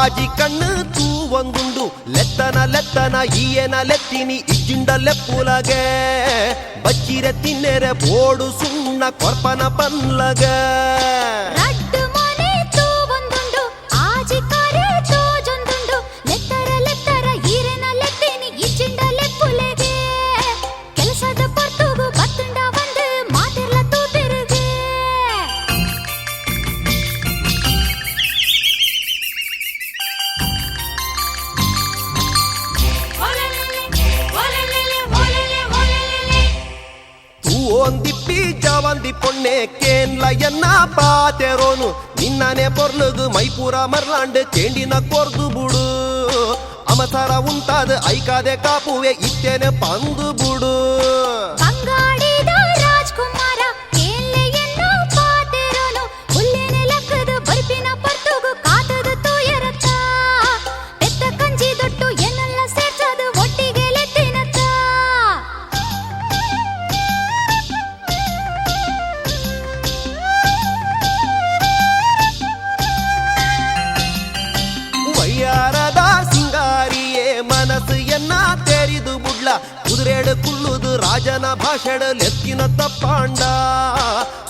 ఆజి కన్ను తూవంగుండు లెత్తన లెత్తన ఈయన లెత్తిని ఇజ్జిండ లెప్పులగే బచ్చిరె తిన్నెరె బోడు సున్న కొర్పన పన్లగే ಒಂದಿಪ್ಪಿ ಜವಂದಿ ಪೊಣ್ಣೆ ಕೇನ್ಲ ಎನ್ನ ಪಾತೆರೋನು ನಿನ್ನನೆ ಪೊರ್ಲುಗು ಮೈಪೂರ ಮರ್ಲಾಂಡ್ ಕೇಂಡಿನ ಕೊರ್ದು ಬುಡು ಅಮಸರ ಉಂಟಾದ ಐಕಾದೆ ಕಾಪುವೆ ಇತ್ತೇನೆ ಪಂದು ಬುಡು ಸಿಂಗಾರಿಯೇ ಮನಸ್ಸು ಎನ್ನ ತೆರಿದು ಬುಡ್ಲ ಕುದುರೆಡು ಕುಳ್ಳುದು ರಾಜನ ಭಾಷೆಡು ಲೆತ್ತಿನ ತಪ್ಪಾಂಡ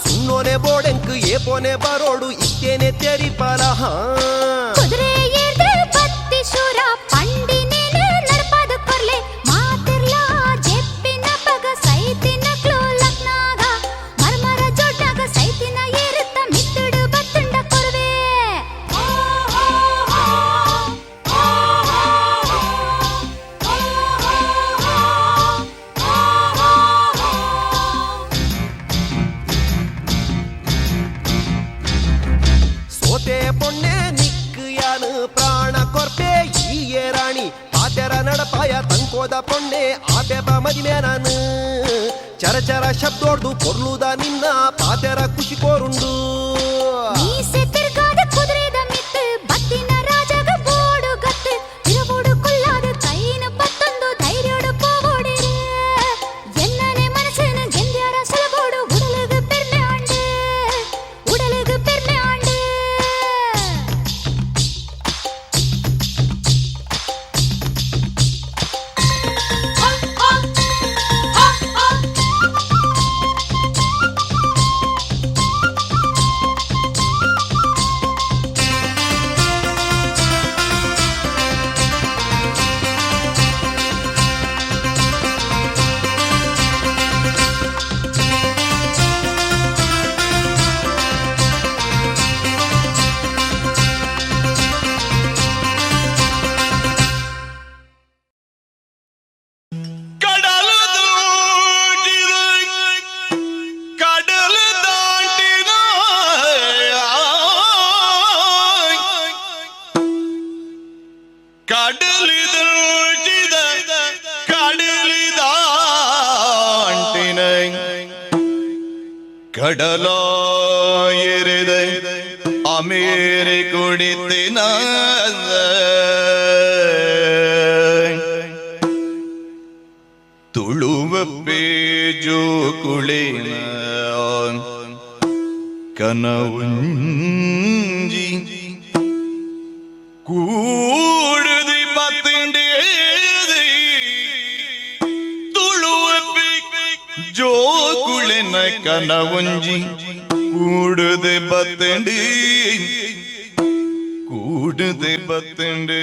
ಸುನ್ನೋನೆ ಬೋಡೆಂಕು ಏಪೋನೆ ಬರೋಡು ಇತ್ತೇನೆ ತೆರಿಪಲ பொண்ணே நிக்கு யானு ಪ್ರಾಣ ಕೊರ್ಪೆ ಈಯೇ ರಾಣಿ ಪಾತೆರ ನಡಪಾಯ ತಂಕೋದ ಪೊಣ್ಣೆ ಆಪೆಪ ಮದಿಮೆ ನಾನು ಚರಚರ ಶಬ್ದೋಡ್ದು ಕೊರ್ಲುದ ನಿನ್ನ ಪಾತೆರ ಖುಷಿ ಕೋರುಂಡು கடலாயிருத அமேரி குடித்தின ತುಳುವ ಪೇಜು ಕುಳಿನ ಕನವುಂಜಿ ಕೂಡುದಿ ಪತ್ತಿಂಡಿ ತುಳುವ ಜೋ ಕುಳಿನ ಕನವುಂಜಿ ಕೂಡುದೆ ಬತ್ತಂಡಿ ಕೂಡುದೆ ಬತ್ತಂಡಿ